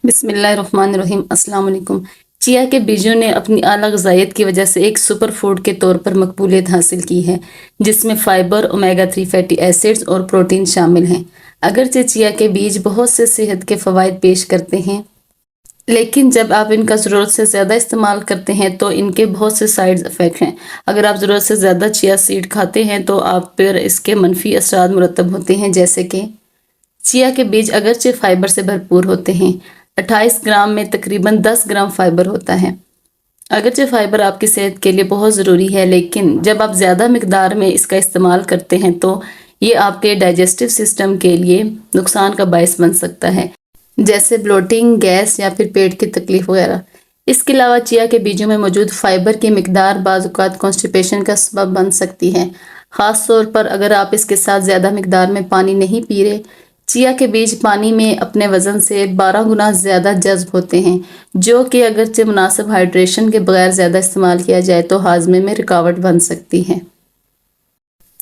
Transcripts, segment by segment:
بسم اللہ الرحمن الرحیم۔ السلام علیکم۔ چیا کے بیجوں نے اپنی اعلیٰ غذائیت کی وجہ سے ایک سپر فوڈ کے طور پر مقبولیت حاصل کی ہے، جس میں فائبر، اومیگا 3 فیٹی ایسڈز اور پروٹین شامل ہیں۔ اگرچہ چیا کے بیج بہت سے صحت کے فوائد پیش کرتے ہیں، لیکن جب آپ ان کا ضرورت سے زیادہ استعمال کرتے ہیں تو ان کے بہت سے سائیڈ افیکٹ ہیں۔ اگر آپ ضرورت سے زیادہ چیا سیڈ کھاتے ہیں تو آپ پر اس کے منفی اثرات مرتب ہوتے ہیں، جیسے کہ چیا کے بیج اگرچہ فائبر سے بھرپور ہوتے ہیں۔ 28 گرام میں تقریباً 10 گرام فائبر ہوتا ہے۔ اگرچہ فائبر آپ کی صحت کے لیے بہت ضروری ہے، لیکن جب آپ زیادہ مقدار میں اس کا استعمال کرتے ہیں تو یہ آپ کے ڈائجسٹو سسٹم کے لیے نقصان کا باعث بن سکتا ہے، جیسے بلوٹنگ، گیس یا پھر پیٹ کی تکلیف وغیرہ۔ اس کے علاوہ چیا کے بیجوں میں موجود فائبر کی مقدار بعض اوقات کانسٹیپیشن کا سبب بن سکتی ہے، خاص طور پر اگر آپ اس کے ساتھ زیادہ مقدار میں پانی نہیں پی رہے۔ چیا کے بیج پانی میں اپنے وزن سے 12 گنا زیادہ جذب ہوتے ہیں، جو کہ اگرچہ مناسب ہائیڈریشن کے بغیر زیادہ استعمال کیا جائے تو ہاضمے میں رکاوٹ بن سکتی ہے۔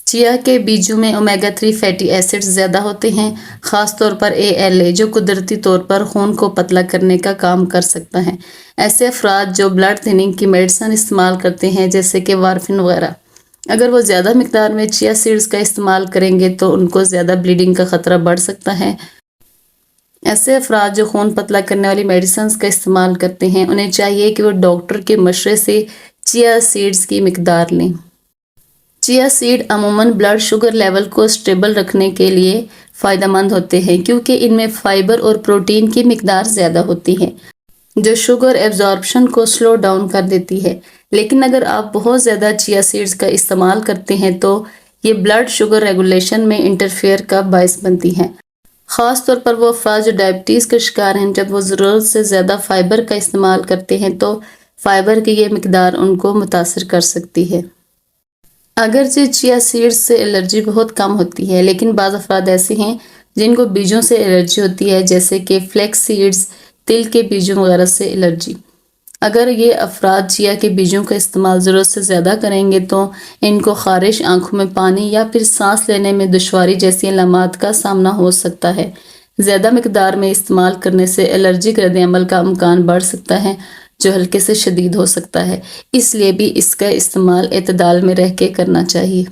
چیا کے بیجوں میں اومیگا 3 فیٹی ایسڈز زیادہ ہوتے ہیں، خاص طور پر ALA، جو قدرتی طور پر خون کو پتلا کرنے کا کام کر سکتا ہے۔ ایسے افراد جو بلڈ تھننگ کی میڈیسن استعمال کرتے ہیں، جیسے کہ وارفرین وغیرہ، اگر وہ زیادہ مقدار میں چیا سیڈز کا استعمال کریں گے تو ان کو زیادہ بلیڈنگ کا خطرہ بڑھ سکتا ہے۔ ایسے افراد جو خون پتلا کرنے والی میڈیسنز کا استعمال کرتے ہیں، انہیں چاہیے کہ وہ ڈاکٹر کے مشورے سے چیا سیڈز کی مقدار لیں۔ چیا سیڈ عموماً بلڈ شوگر لیول کو سٹیبل رکھنے کے لیے فائدہ مند ہوتے ہیں، کیونکہ ان میں فائبر اور پروٹین کی مقدار زیادہ ہوتی ہے، جو شوگر ایبزارپشن کو سلو ڈاؤن کر دیتی ہے۔ لیکن اگر آپ بہت زیادہ چیا سیڈز کا استعمال کرتے ہیں تو یہ بلڈ شوگر ریگولیشن میں انٹرفیئر کا باعث بنتی ہے، خاص طور پر وہ افراد جو ڈائبٹیز کا شکار ہیں۔ جب وہ ضرورت سے زیادہ فائبر کا استعمال کرتے ہیں تو فائبر کی یہ مقدار ان کو متاثر کر سکتی ہے۔ اگرچہ چیا سیڈز سے الرجی بہت کم ہوتی ہے، لیکن بعض افراد ایسے ہیں جن کو بیجوں سے الرجی ہوتی ہے، جیسے کہ فلیکس سیڈز، تل کے بیجوں وغیرہ سے الرجی۔ اگر یہ افراد چیا کے بیجوں کا استعمال ضرورت سے زیادہ کریں گے تو ان کو خارش، آنکھوں میں پانی یا پھر سانس لینے میں دشواری جیسی علامات کا سامنا ہو سکتا ہے۔ زیادہ مقدار میں استعمال کرنے سے الرجک رد عمل کا امکان بڑھ سکتا ہے، جو ہلکے سے شدید ہو سکتا ہے، اس لیے بھی اس کا استعمال اعتدال میں رہ کے کرنا چاہیے۔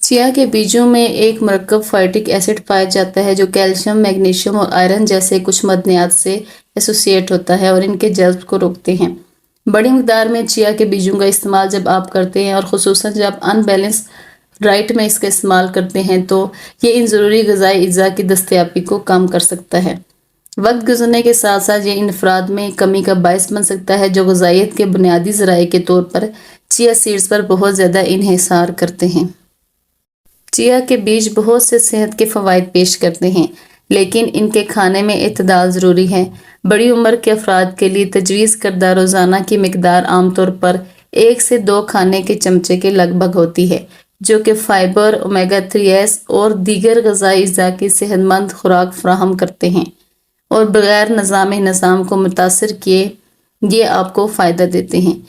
چیا کے بیجوں میں ایک مرکب فائٹک ایسڈ پایا جاتا ہے جو کیلشیم، میگنیشیم اور آئرن جیسے کچھ معدنیات سے ایسوسیٹ ہوتا ہے اور ان کے جذب کو روکتے ہیں۔ بڑی مقدار میں چیا کے بیجوں کا استعمال جب آپ کرتے ہیں، اور خصوصاً جب ان بیلنس ڈائٹ میں اس کا استعمال کرتے ہیں، تو یہ ان ضروری غذائی اجزاء کی دستیابی کو کم کر سکتا ہے۔ وقت گزرنے کے ساتھ ساتھ یہ ان افراد میں کمی کا باعث بن سکتا ہے جو غذائیت کے بنیادی ذرائع کے طور پر چیا سیڈز پر بہت زیادہ انحصار کرتے ہیں۔ چیا کے بیج بہت سے صحت کے فوائد پیش کرتے ہیں، لیکن ان کے کھانے میں اعتدال ضروری ہے۔ بڑی عمر کے افراد کے لیے تجویز کردہ روزانہ کی مقدار عام طور پر 1 سے 2 کھانے کے چمچے کے لگ بھگ ہوتی ہے، جو کہ فائبر، اومیگا 3 اور دیگر غذائی اجزاء کی صحت مند خوراک فراہم کرتے ہیں، اور بغیر نظام کو متاثر کیے یہ آپ کو فائدہ دیتے ہیں۔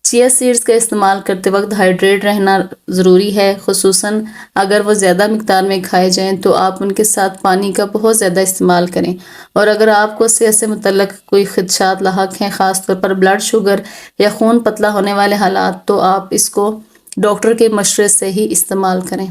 چیا سیڈز کا استعمال کرتے وقت ہائیڈریٹ رہنا ضروری ہے، خصوصاً اگر وہ زیادہ مقدار میں کھائے جائیں تو آپ ان کے ساتھ پانی کا بہت زیادہ استعمال کریں، اور اگر آپ کو صحت سے متعلق کوئی خدشات لاحق ہیں، خاص طور پر بلڈ شوگر یا خون پتلا ہونے والے حالات، تو آپ اس کو ڈاکٹر کے مشورے سے ہی استعمال کریں۔